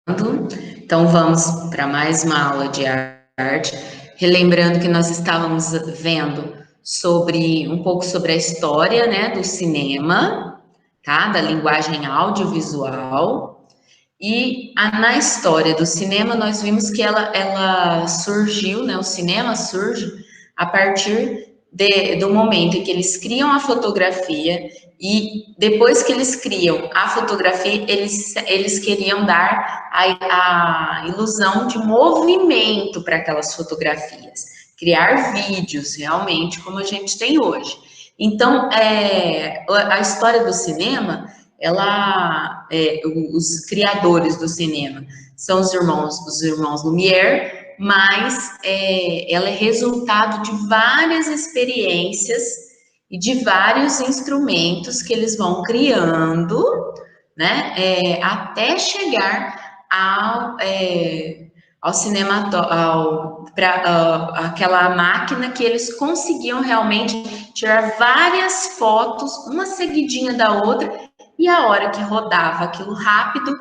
Então, vamos para mais uma aula de arte, relembrando que nós estávamos vendo sobre um pouco sobre a história, né, do cinema, tá? Da linguagem audiovisual. E na história do cinema, nós vimos que ela surgiu, né? O cinema surge a partir do momento em que eles criam a fotografia e depois que eles criam a fotografia, eles queriam dar a ilusão de movimento para aquelas fotografias, criar vídeos realmente como a gente tem hoje. Então, a história do cinema, os criadores do cinema são os irmãos Lumière, mas ela é resultado de várias experiências e de vários instrumentos que eles vão criando, né, até chegar ao cinema, para aquela máquina que eles conseguiam realmente tirar várias fotos, uma seguidinha da outra, e a hora que rodava aquilo rápido,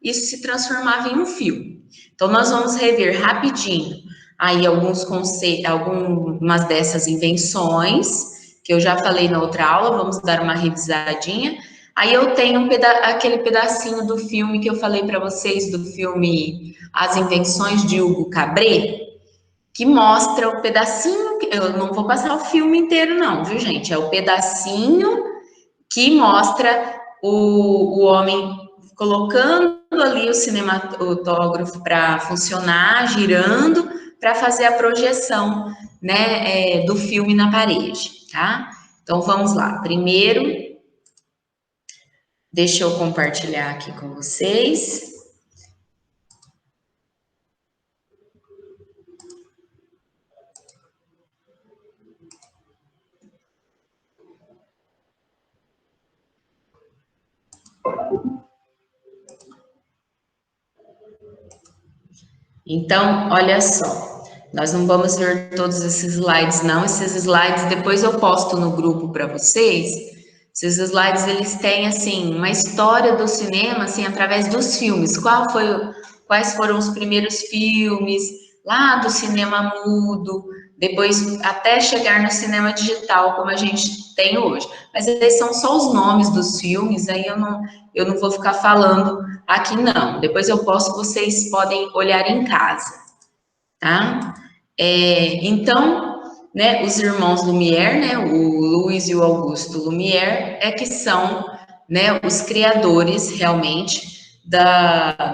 isso se transformava em um filme. Então, nós vamos rever rapidinho aí alguns conceitos, algumas dessas invenções, que eu já falei na outra aula, vamos dar uma revisadinha. Aí eu tenho aquele pedacinho do filme que eu falei para vocês, do filme As Invenções de Hugo Cabret, que mostra o pedacinho, eu não vou passar o filme inteiro não, viu gente? É o pedacinho que mostra o homem colocando ali o cinematógrafo para funcionar, girando, para fazer a projeção, né, do filme na parede, tá? Então, vamos lá. Primeiro, deixa eu compartilhar aqui com vocês. Então, olha só, nós não vamos ver todos esses slides, não. Esses slides depois eu posto no grupo para vocês. Esses slides, eles têm, assim, uma história do cinema, assim, através dos filmes. Quais foram os primeiros filmes, lá do cinema mudo, depois até chegar no cinema digital, como a gente tem hoje. Mas esses são só os nomes dos filmes, aí eu não vou ficar falando aqui, não. Depois eu posto, vocês podem olhar em casa, tá? Então, né, os irmãos Lumière, né, o Luiz e o Augusto Lumière, que são, né, os criadores realmente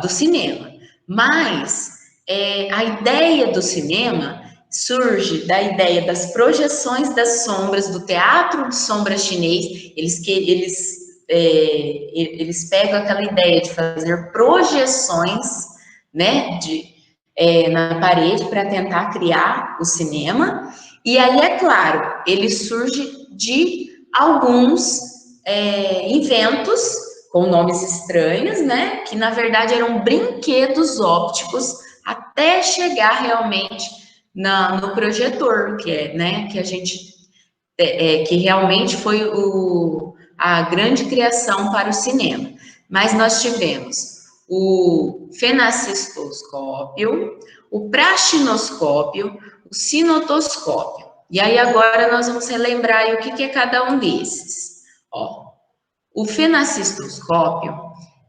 do cinema. Mas a ideia do cinema surge da ideia das projeções das sombras, do teatro de sombras chinês. Eles pegam aquela ideia de fazer projeções, né, na parede para tentar criar o cinema. E aí, é claro, ele surge de alguns inventos com nomes estranhos, né? Que na verdade eram brinquedos ópticos até chegar realmente no projetor, né? Que a gente que realmente foi a grande criação para o cinema. Mas nós tivemos o fenacistoscópio, o praxinoscópio, o cinotoscópio. E aí agora nós vamos relembrar o que é cada um desses. Ó, o fenacistoscópio,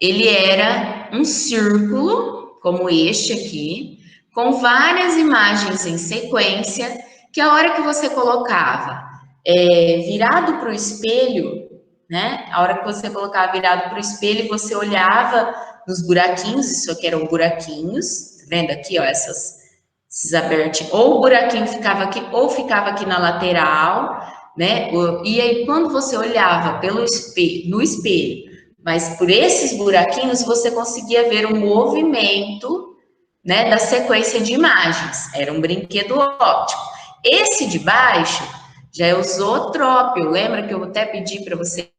ele era um círculo, como este aqui, com várias imagens em sequência, que a hora que você colocava virado para o espelho, né? A hora que você colocava virado para o espelho, você olhava nos buraquinhos, isso aqui eram buraquinhos, tá vendo aqui, ó, esses abertos, ou o buraquinho ficava aqui, ou ficava aqui na lateral, né? E aí, quando você olhava no espelho, mas por esses buraquinhos, você conseguia ver o movimento, né, da sequência de imagens. Era um brinquedo óptico. Esse de baixo já é o zootrópio. Lembra que eu até pedi para vocês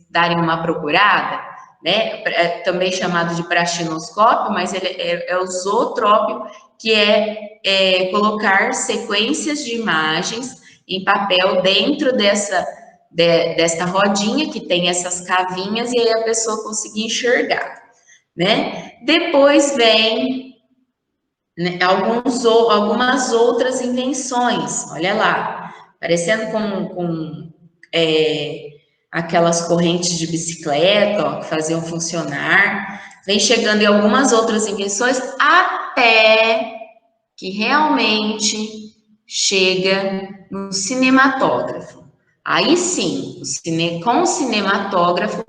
darem uma procurada, né? Também chamado de praxinoscópio, mas ele é o zootrópio, que é colocar sequências de imagens em papel dentro desta rodinha que tem essas cavinhas e aí a pessoa conseguir enxergar. né? Depois vem, né, algumas outras invenções, olha lá, parecendo com aquelas correntes de bicicleta, ó, que faziam funcionar, vem chegando em algumas outras invenções, até que realmente chega no cinematógrafo. Aí sim, com o cinematógrafo,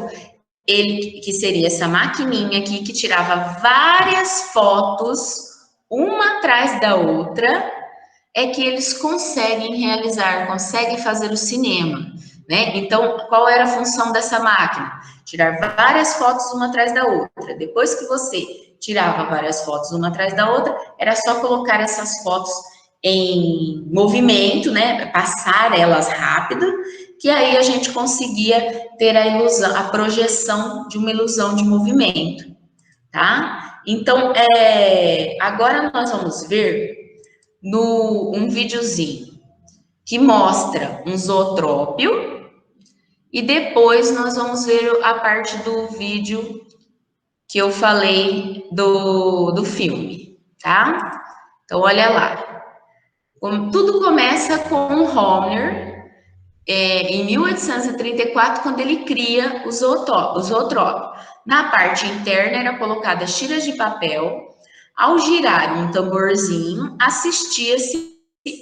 ele que seria essa maquininha aqui que tirava várias fotos uma atrás da outra, é que eles conseguem realizar, conseguem fazer o cinema, né? Então, qual era a função dessa máquina? Tirar várias fotos uma atrás da outra. Depois que você tirava várias fotos uma atrás da outra, era só colocar essas fotos em movimento, né? Passar elas rápido, que aí a gente conseguia ter a ilusão, a projeção de uma ilusão de movimento, tá? Então, agora nós vamos ver um videozinho que mostra um zootrópio e depois nós vamos ver a parte do vídeo que eu falei do filme, tá? Então, olha lá. Tudo começa com o Homer, em 1834, quando ele cria o zootrópio. Na parte interna era colocada tiras de papel. Ao girar um tamborzinho, assistia-se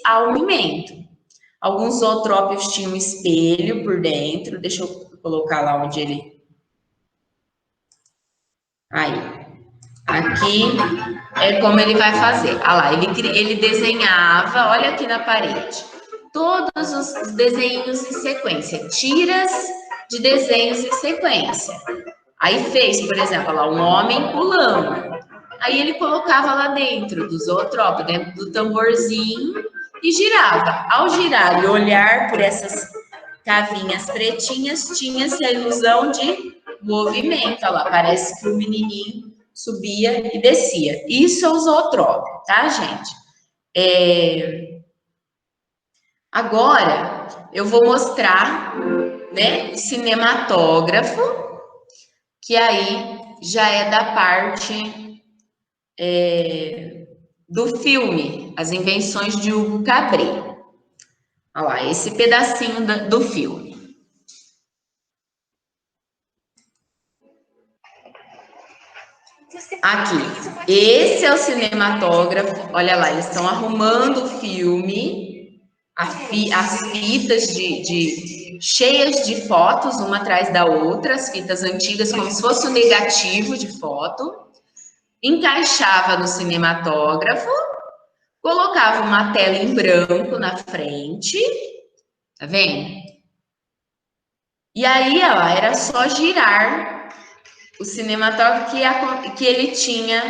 ao movimento. Alguns zootrópios tinham um espelho por dentro. Deixa eu colocar lá onde ele. Aí. Aqui é como ele vai fazer. Ah lá, ele desenhava, olha aqui na parede, todos os desenhos em sequência, tiras de desenhos em sequência. Aí fez, por exemplo, lá um homem pulando. Aí ele colocava lá dentro do zootrópio, dentro do tamborzinho e girava. Ao girar e olhar por essas cavinhas pretinhas, tinha-se a ilusão de movimento. Olha lá, parece que o menininho subia e descia. Isso é o zootrópio, tá, gente? Agora eu vou mostrar, né, o cinematógrafo, que aí já é da parte do filme, As Invenções de Hugo Cabret. Olha lá, esse pedacinho do filme. Aqui, esse é o cinematógrafo. Olha lá, eles estão arrumando o filme, as fitas cheias de fotos, uma atrás da outra, as fitas antigas, como se fosse um negativo de foto. Encaixava no cinematógrafo, colocava uma tela em branco na frente, tá vendo? E aí, ó, era só girar o cinematógrafo que ele tinha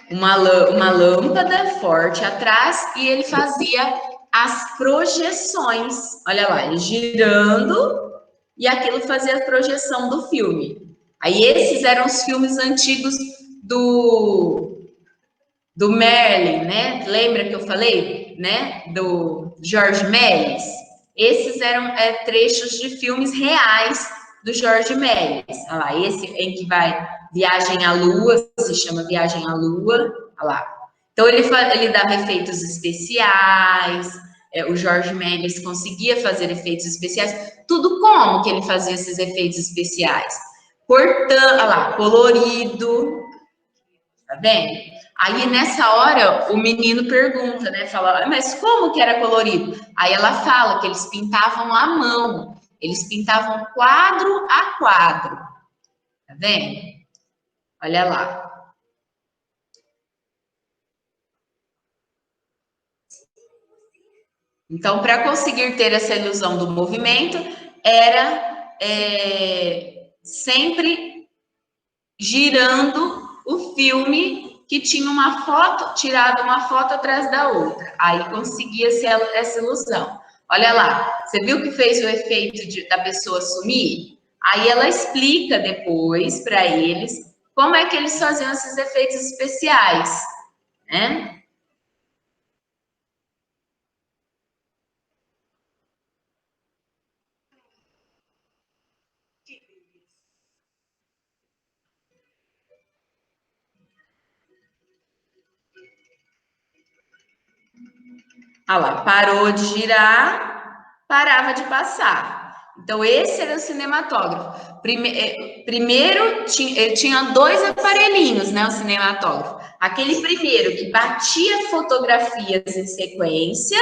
uma lâmpada forte atrás e ele fazia as projeções. Olha lá, ele girando e aquilo fazia a projeção do filme. Aí esses eram os filmes antigos do Merlin, né? Lembra que eu falei, né? Do George Méliès. Esses eram trechos de filmes reais do George Méliès. Olha lá, esse em que vai Viagem à Lua, se chama Viagem à Lua. Olha lá. Então ele dava efeitos especiais. O George Méliès conseguia fazer efeitos especiais. Tudo como que ele fazia esses efeitos especiais? Cortando, olha lá, colorido, tá vendo? Aí nessa hora o menino pergunta, né? Fala, mas como que era colorido? Aí ela fala que eles pintavam à mão, eles pintavam quadro a quadro, tá vendo? Olha lá. Então, para conseguir ter essa ilusão do movimento, era sempre girando o filme que tinha uma foto, tirado uma foto atrás da outra. Aí conseguia-se essa ilusão. Olha lá, você viu que fez o efeito da pessoa sumir? Aí ela explica depois para eles como é que eles faziam esses efeitos especiais, né? Olha lá, parou de girar, parava de passar. Então, esse era o cinematógrafo. Primeiro, tinha dois aparelhinhos, né, o cinematógrafo. Aquele primeiro que batia fotografias em sequência,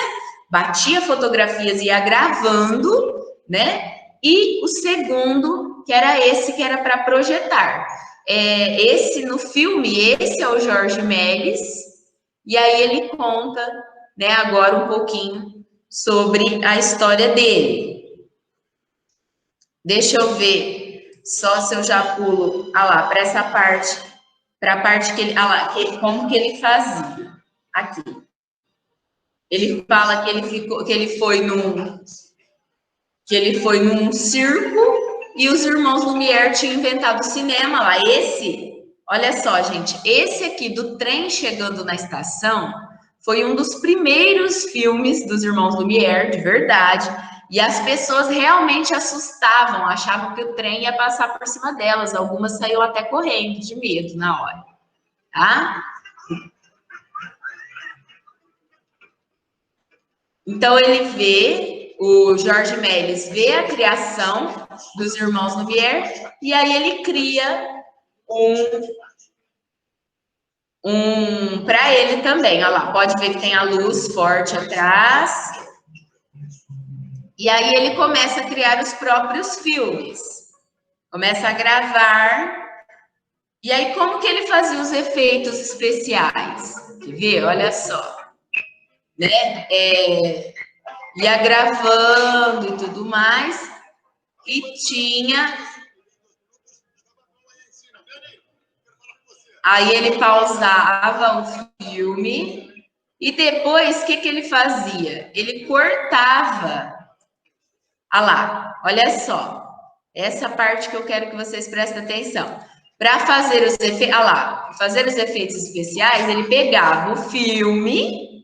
batia fotografias e ia gravando, né? E o segundo, que era esse que era para projetar. Esse, no filme, esse é o Jorge Méliès, e aí ele conta, né, agora um pouquinho sobre a história dele. Deixa eu ver só se eu já pulo lá para essa parte, para a parte que ele, como que ele fazia aqui. Ele fala que ele foi num circo e os irmãos Lumière tinham inventado o cinema lá. Olha só, gente, esse aqui do trem chegando na estação foi um dos primeiros filmes dos irmãos Lumière, de verdade. E as pessoas realmente assustavam, achavam que o trem ia passar por cima delas. Algumas saíram até correndo de medo na hora, tá? Então o Jorge Méliès vê a criação dos irmãos Lumière e aí ele cria para ele também. Olha lá, pode ver que tem a luz forte atrás. E aí ele começa a criar os próprios filmes. Começa a gravar. E aí como que ele fazia os efeitos especiais? Quer ver? Olha só. Né? Ia gravando e tudo mais. E tinha... Aí ele pausava o filme e depois, o que ele fazia? Ele cortava. Olha lá, olha só. Essa parte que eu quero que vocês prestem atenção. Para fazer os efeitos, olha lá, fazer os efeitos especiais, ele pegava o filme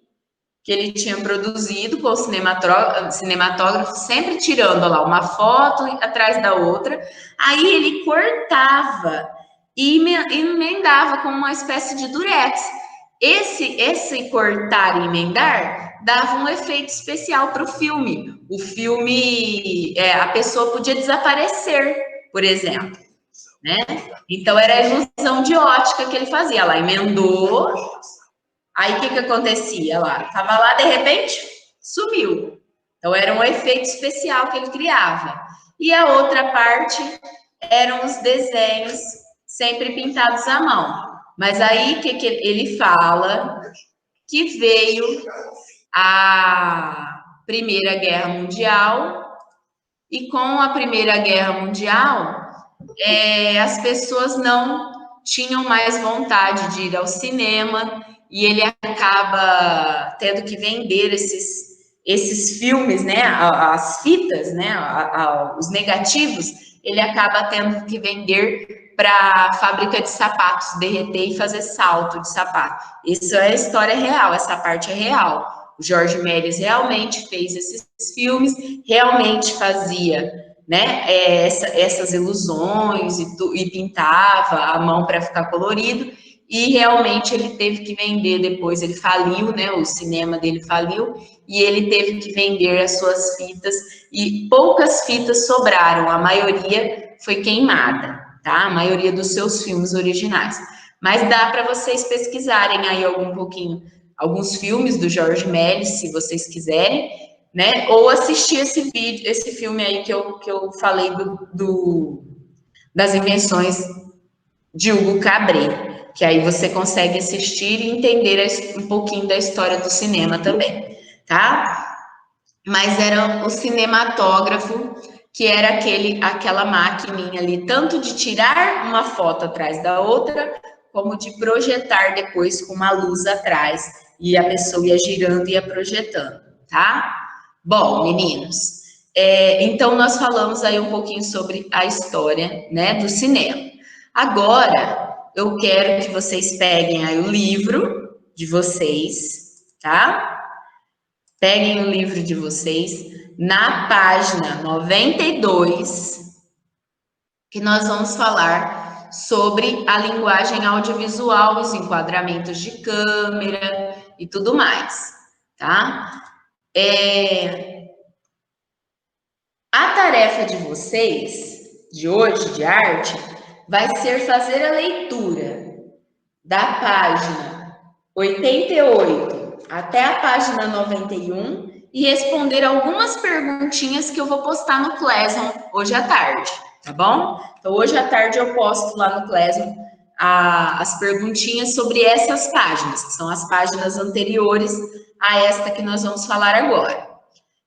que ele tinha produzido com o cinematógrafo, sempre tirando, olha lá, uma foto atrás da outra. Aí ele cortava e emendava com uma espécie de durex. Esse cortar e emendar dava um efeito especial para o filme. O filme, a pessoa podia desaparecer, por exemplo, né? Então era a ilusão de ótica que ele fazia. Lá emendou, aí o que acontecia lá? Tava lá, de repente, sumiu. Então era um efeito especial que ele criava. E a outra parte eram os desenhos sempre pintados à mão. Mas aí que ele fala que veio a Primeira Guerra Mundial e com a Primeira Guerra Mundial as pessoas não tinham mais vontade de ir ao cinema e ele acaba tendo que vender esses filmes, né, as fitas, né, os negativos, ele acaba tendo que vender para a fábrica de sapatos derreter e fazer salto de sapato. Isso é história real, essa parte é real. O Jorge Méliès realmente fez esses filmes, realmente fazia, né, essas ilusões e pintava a mão para ficar colorido. E realmente ele teve que vender depois, ele faliu, né? O cinema dele faliu e ele teve que vender as suas fitas e poucas fitas sobraram, a maioria foi queimada, tá? A maioria dos seus filmes originais. Mas dá para vocês pesquisarem aí alguns filmes do Jorge Méliès, se vocês quiserem, né? Ou assistir esse filme aí que eu falei das invenções de Hugo Cabret, que aí você consegue assistir e entender um pouquinho da história do cinema também, tá? Mas era o cinematógrafo, que era aquela maquininha ali, tanto de tirar uma foto atrás da outra, como de projetar depois com uma luz atrás, e a pessoa ia girando e ia projetando, tá? Bom, meninos, então nós falamos aí um pouquinho sobre a história, né, do cinema. Agora, eu quero que vocês peguem aí o livro de vocês, tá? Peguem o livro de vocês, na página 92, que nós vamos falar sobre a linguagem audiovisual, os enquadramentos de câmera e tudo mais, tá? A tarefa de vocês, de hoje, de arte, vai ser fazer a leitura da página 88 até a página 91 e responder algumas perguntinhas que eu vou postar no Classroom hoje à tarde, tá bom? Então, hoje à tarde eu posto lá no Classroom as perguntinhas sobre essas páginas, que são as páginas anteriores a esta que nós vamos falar agora.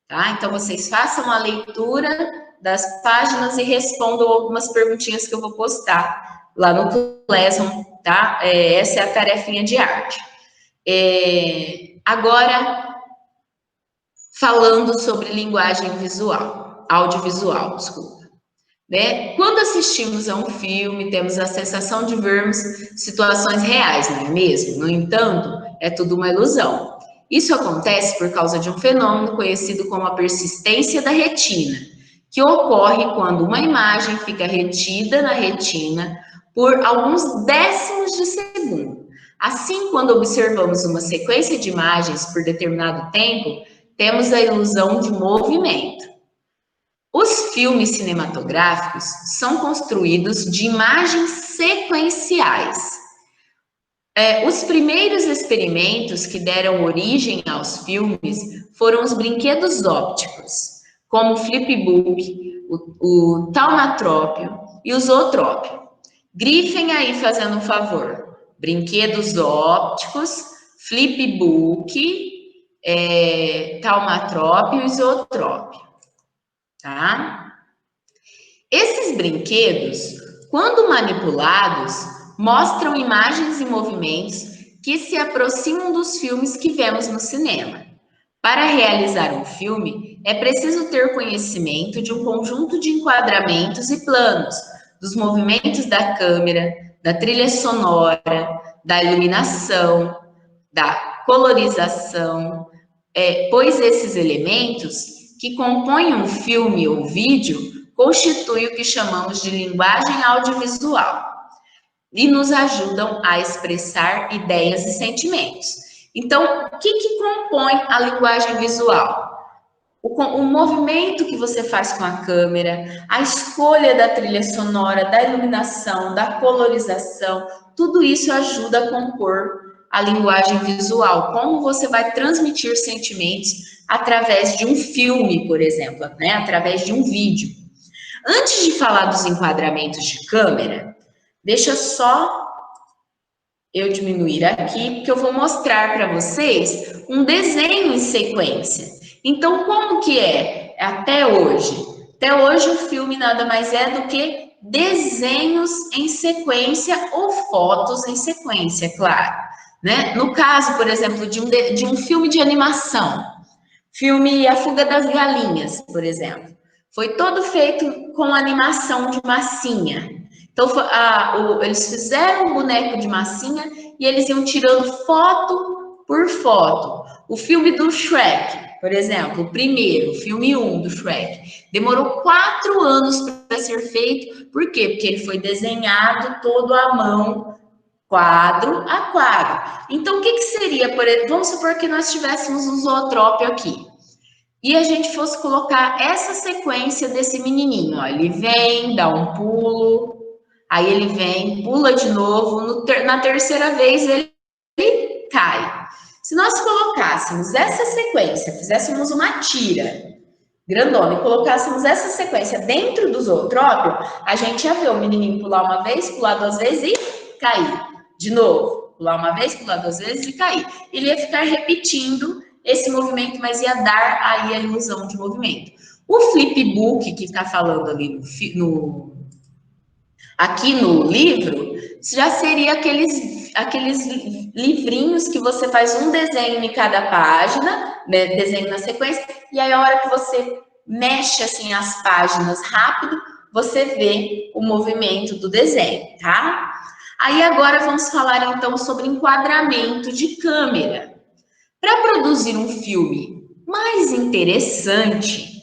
Tá? Então, vocês façam a leitura das páginas e respondam algumas perguntinhas que eu vou postar lá no Classroom, tá? Essa é a tarefinha de arte. Agora, falando sobre linguagem visual, audiovisual, desculpa. Né? Quando assistimos a um filme, temos a sensação de vermos situações reais, não é mesmo? No entanto, é tudo uma ilusão. Isso acontece por causa de um fenômeno conhecido como a persistência da retina, que ocorre quando uma imagem fica retida na retina por alguns décimos de segundo. Assim, quando observamos uma sequência de imagens por determinado tempo, temos a ilusão de movimento. Os filmes cinematográficos são construídos de imagens sequenciais. Os primeiros experimentos que deram origem aos filmes foram os brinquedos ópticos, como o flipbook, o taumatrópio e o zootrópio. Grifem aí fazendo um favor. Brinquedos ópticos, flipbook, taumatrópio e zootrópio. Tá? Esses brinquedos, quando manipulados, mostram imagens e movimentos que se aproximam dos filmes que vemos no cinema. Para realizar um filme, é preciso ter conhecimento de um conjunto de enquadramentos e planos, dos movimentos da câmera, da trilha sonora, da iluminação, da colorização, pois esses elementos que compõem um filme ou vídeo constituem o que chamamos de linguagem audiovisual e nos ajudam a expressar ideias e sentimentos. Então, o que compõe a linguagem visual? O movimento que você faz com a câmera, a escolha da trilha sonora, da iluminação, da colorização, tudo isso ajuda a compor a linguagem visual, como você vai transmitir sentimentos através de um filme, por exemplo, né? Através de um vídeo. Antes de falar dos enquadramentos de câmera, deixa só eu diminuir aqui, porque eu vou mostrar para vocês um desenho em sequência. Então, como que é até hoje? Até hoje o filme nada mais é do que desenhos em sequência ou fotos em sequência, claro. Né? No caso, por exemplo, de um filme de animação, filme A Fuga das Galinhas, por exemplo, foi todo feito com animação de massinha. Então, eles fizeram um boneco de massinha e eles iam tirando foto por foto. O filme do Shrek, por exemplo, o primeiro, o filme 1 do Shrek, demorou 4 anos para ser feito. Por quê? Porque ele foi desenhado todo à mão, quadro a quadro. Então, o que seria, por exemplo, vamos supor que nós tivéssemos um zootrópio aqui. E a gente fosse colocar essa sequência desse menininho, ó, ele vem, dá um pulo, aí ele vem, pula de novo, na terceira vez ele cai. Se nós colocássemos essa sequência, fizéssemos uma tira grandona e colocássemos essa sequência dentro do zootrópio, a gente ia ver o menininho pular uma vez, pular 2 vezes e cair. De novo, pular uma vez, pular 2 vezes e cair. Ele ia ficar repetindo esse movimento, mas ia dar aí a ilusão de movimento. O flipbook que está falando ali aqui no livro, já seria aqueles livrinhos que você faz um desenho em cada página, né, desenho na sequência, e aí a hora que você mexe assim as páginas rápido, você vê o movimento do desenho, tá? Aí agora vamos falar então sobre enquadramento de câmera. Para produzir um filme mais interessante,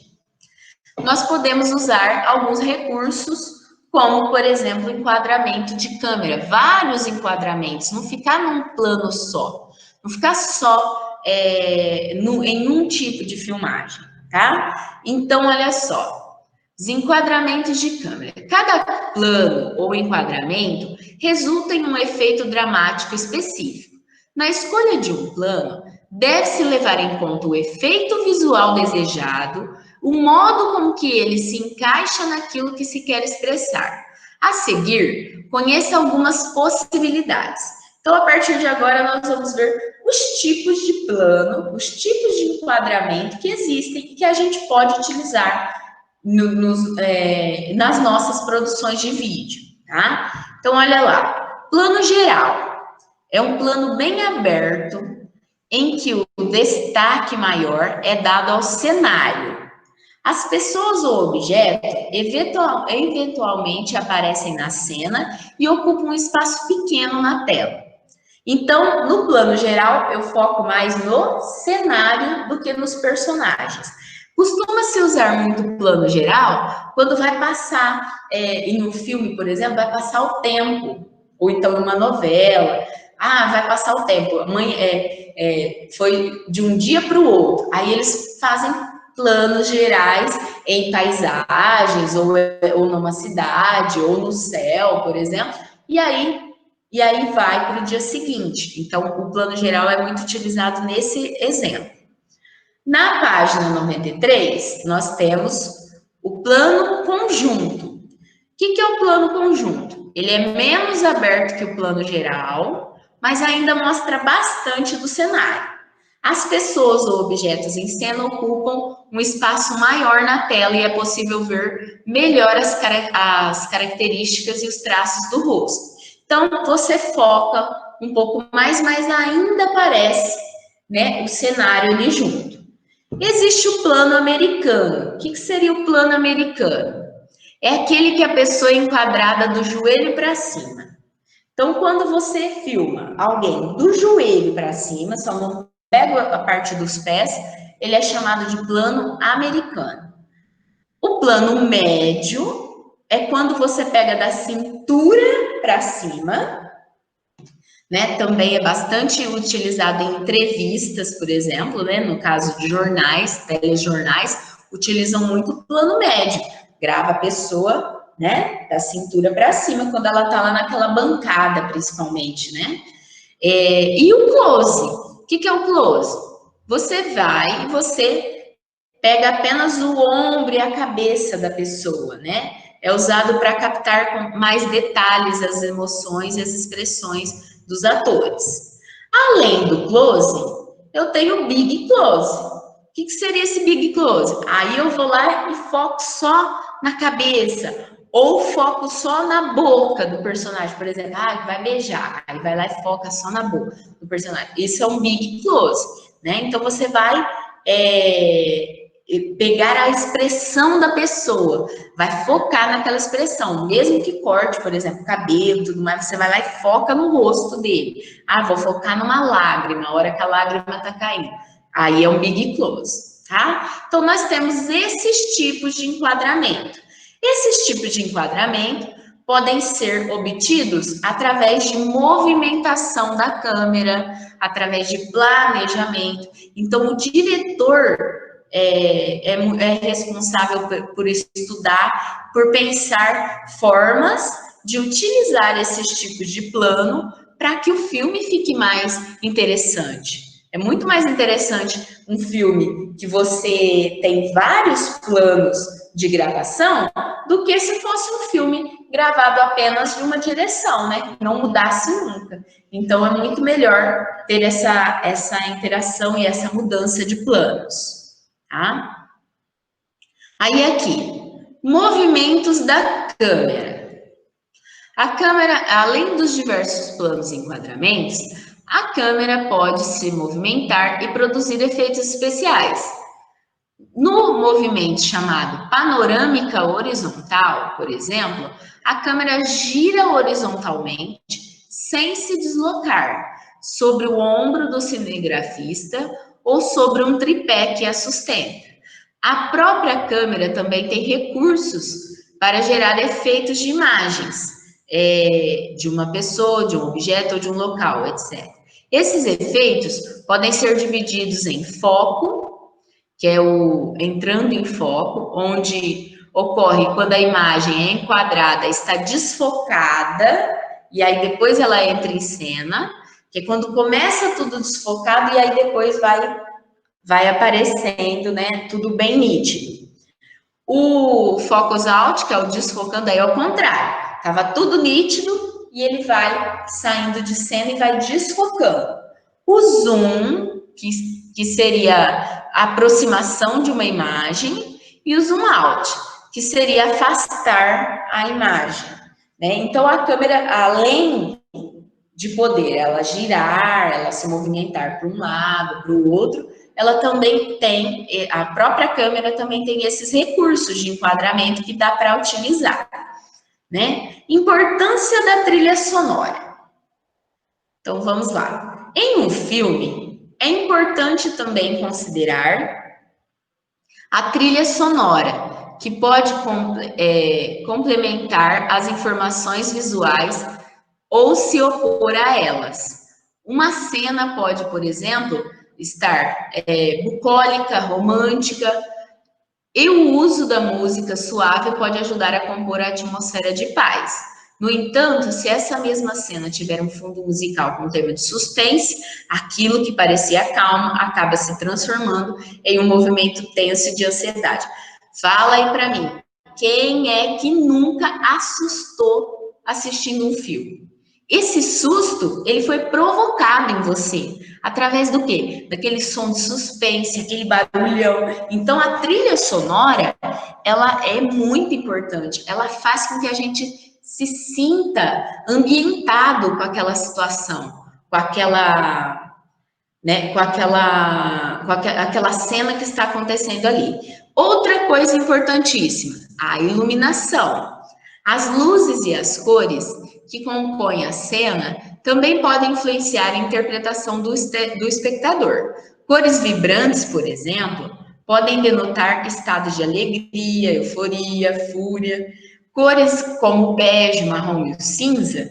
nós podemos usar alguns recursos, como, por exemplo, enquadramento de câmera, vários enquadramentos, não ficar num plano só, não ficar só em um tipo de filmagem, tá? Então, olha só, os enquadramentos de câmera. Cada plano ou enquadramento resulta em um efeito dramático específico. Na escolha de um plano, deve-se levar em conta o efeito visual desejado, o modo com que ele se encaixa naquilo que se quer expressar. A seguir, conheça algumas possibilidades. Então, a partir de agora, nós vamos ver os tipos de plano, os tipos de enquadramento que existem e que a gente pode utilizar nas nossas produções de vídeo, tá? Então, olha lá. Plano geral. É um plano bem aberto, em que o destaque maior é dado ao cenário. As pessoas ou objetos eventualmente aparecem na cena e ocupam um espaço pequeno na tela. Então, no plano geral, eu foco mais no cenário do que nos personagens. Costuma-se usar muito plano geral quando vai passar, em um filme, por exemplo, vai passar o tempo, ou então numa novela. Ah, vai passar o tempo, foi de um dia para o outro. Aí eles fazem planos gerais em paisagens, ou numa cidade, ou no céu, por exemplo, e aí vai para o dia seguinte. Então, o plano geral é muito utilizado nesse exemplo. Na página 93, nós temos o plano conjunto. O que é o plano conjunto? Ele é menos aberto que o plano geral, mas ainda mostra bastante do cenário. As pessoas ou objetos em cena ocupam um espaço maior na tela e é possível ver melhor as características e os traços do rosto. Então, você foca um pouco mais, mas ainda aparece, né, o cenário ali junto. Existe o plano americano. O que seria o plano americano? É aquele que a pessoa é enquadrada do joelho para cima. Então, quando você filma alguém do joelho para cima, só não pega a parte dos pés, ele é chamado de plano americano. O plano médio é quando você pega da cintura para cima, né? Também é bastante utilizado em entrevistas, por exemplo, né? No caso de jornais, telejornais, utilizam muito o plano médio. Grava a pessoa, né? Da cintura para cima, quando ela tá lá naquela bancada, principalmente, né? E o close. O que é o close? Você vai e você pega apenas o ombro e a cabeça da pessoa, né? É usado para captar com mais detalhes as emoções e as expressões dos atores. Além do close, eu tenho o big close. O que seria esse big close? Aí eu vou lá e foco só na cabeça, ou foco só na boca do personagem, por exemplo, vai beijar, aí vai lá e foca só na boca do personagem. Isso é um big close, né? Então você vai pegar a expressão da pessoa, vai focar naquela expressão, mesmo que corte, por exemplo, cabelo, tudo mais, você vai lá e foca no rosto dele. Vou focar numa lágrima, a hora que a lágrima tá caindo. Aí é um big close, tá? Então, nós temos esses tipos de enquadramento. Esses tipos de enquadramento podem ser obtidos através de movimentação da câmera, através de planejamento. Então, o diretor é responsável por estudar, por pensar formas de utilizar esses tipos de plano para que o filme fique mais interessante. É muito mais interessante um filme que você tem vários planos de gravação do que se fosse um filme gravado apenas de uma direção, né? Que não mudasse nunca. Então, é muito melhor ter essa interação e essa mudança de planos. Tá? Aí aqui, movimentos da câmera. A câmera, além dos diversos planos e enquadramentos, a câmera pode se movimentar e produzir efeitos especiais. No movimento chamado panorâmica horizontal, por exemplo, a câmera gira horizontalmente sem se deslocar sobre o ombro do cinegrafista ou sobre um tripé que a sustenta. A própria câmera também tem recursos para gerar efeitos de imagens de uma pessoa, de um objeto ou de um local, etc. Esses efeitos podem ser divididos em foco, que é o entrando em foco, onde ocorre quando a imagem é enquadrada, está desfocada, e aí depois ela entra em cena, que é quando começa tudo desfocado e aí depois vai aparecendo, né, tudo bem nítido. O focus out, que é o desfocando, aí é o contrário. Tava tudo nítido e ele vai saindo de cena e vai desfocando. O zoom, que seria a aproximação de uma imagem, e o zoom out, que seria afastar a imagem, né? Então a câmera, além de poder ela girar, ela se movimentar para um lado, para o outro, ela também tem, a própria câmera também tem esses recursos de enquadramento que dá para utilizar, né? Importância da trilha sonora. Então vamos lá. Em um filme, é importante também considerar a trilha sonora, que pode complementar as informações visuais ou se opor a elas. Uma cena pode, por exemplo, estar bucólica, romântica, e o uso da música suave pode ajudar a compor a atmosfera de paz. No entanto, se essa mesma cena tiver um fundo musical com tema de suspense, aquilo que parecia calmo acaba se transformando em um movimento tenso de ansiedade. Fala aí para mim, quem é que nunca assustou assistindo um filme? Esse susto, ele foi provocado em você. Através do quê? Daquele som de suspense, aquele barulhão. Então, a trilha sonora, ela é muito importante. Ela faz com que a gente se sinta ambientado com aquela situação, com aquela, né, aquela cena que está acontecendo ali. Outra coisa importantíssima, a iluminação. As luzes e as cores que compõem a cena também podem influenciar a interpretação do espectador. Cores vibrantes, por exemplo, podem denotar estados de alegria, euforia, fúria. Cores como bege, marrom e cinza,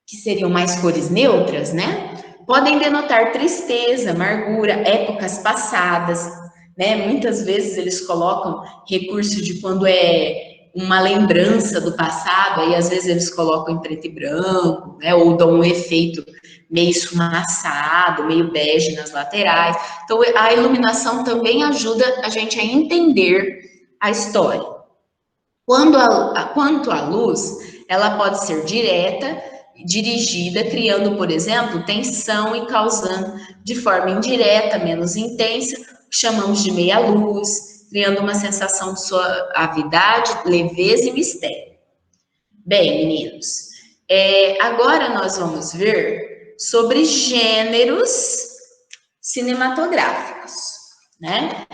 que seriam mais cores neutras, né? Podem denotar tristeza, amargura, épocas passadas, né? Muitas vezes eles colocam recurso de quando é uma lembrança do passado, aí às vezes eles colocam em preto e branco, né? Ou dão um efeito meio esfumaçado, meio bege nas laterais. Então, a iluminação também ajuda a gente a entender a história. Quanto à luz, ela pode ser direta, dirigida, criando, por exemplo, tensão e causando de forma indireta, menos intensa, que chamamos de meia-luz, criando uma sensação de suavidade, leveza e mistério. Bem, meninos, agora nós vamos ver sobre gêneros cinematográficos, né?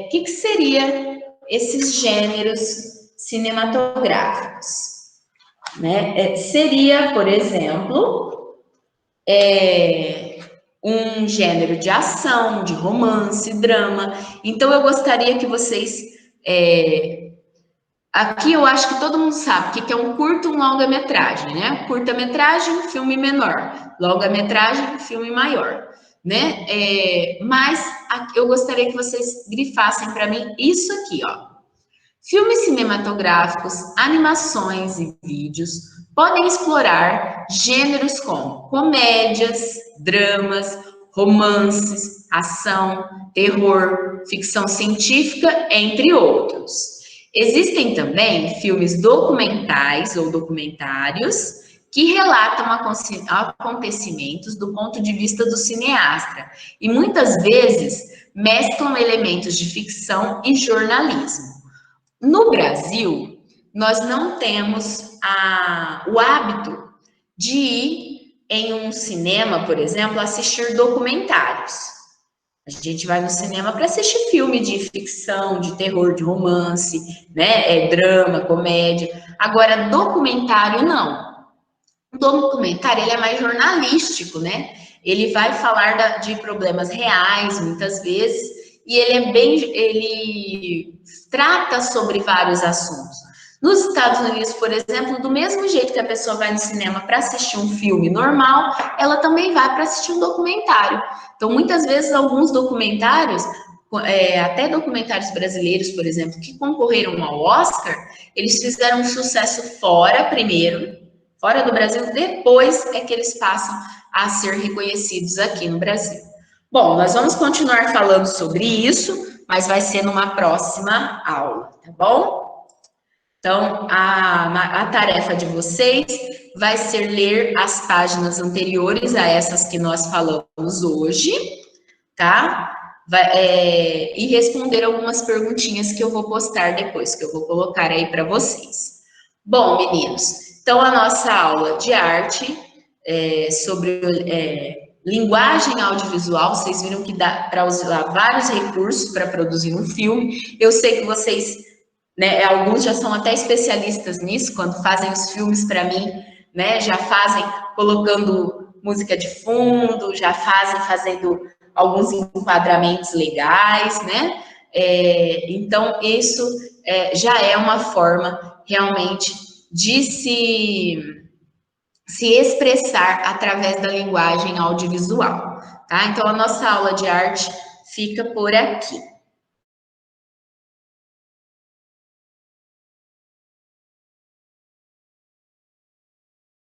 O que seria esses gêneros cinematográficos, né? Seria, por exemplo, um gênero de ação, de romance, drama. Então, eu gostaria que vocês... aqui eu acho que todo mundo sabe o que é um curto e um longa-metragem, né? Curta-metragem, filme menor. Longa-metragem, filme maior, né? Mas eu gostaria que vocês grifassem para mim isso aqui, ó. Filmes cinematográficos, animações e vídeos podem explorar gêneros como comédias, dramas, romances, ação, terror, ficção científica, entre outros. Existem também filmes documentais ou documentários que relatam acontecimentos do ponto de vista do cineasta e muitas vezes mesclam elementos de ficção e jornalismo. No Brasil, nós não temos o hábito de ir em um cinema, por exemplo, assistir documentários. A gente vai no cinema para assistir filme de ficção, de terror, de romance, né? Drama, comédia. Agora, documentário, não. O documentário, ele é mais jornalístico, né? Ele vai falar de problemas reais, muitas vezes, e ele trata sobre vários assuntos. Nos Estados Unidos, por exemplo, do mesmo jeito que a pessoa vai no cinema para assistir um filme normal, ela também vai para assistir um documentário. Então, muitas vezes, alguns documentários, até documentários brasileiros, por exemplo, que concorreram ao Oscar, eles fizeram um sucesso fora primeiro, fora do Brasil, depois é que eles passam a ser reconhecidos aqui no Brasil. Bom, nós vamos continuar falando sobre isso, mas vai ser numa próxima aula, tá bom? Então, a tarefa de vocês vai ser ler as páginas anteriores a essas que nós falamos hoje, tá? E responder algumas perguntinhas que eu vou postar depois, que eu vou colocar aí para vocês. Bom, meninos, então a nossa aula de arte sobre linguagem audiovisual, vocês viram que dá para usar vários recursos para produzir um filme. Eu sei que vocês, né, alguns já são até especialistas nisso, quando fazem os filmes para mim, né, já fazem colocando música de fundo, já fazendo alguns enquadramentos legais, né? Então, isso já é uma forma realmente de se expressar através da linguagem audiovisual, tá? Então, a nossa aula de arte fica por aqui.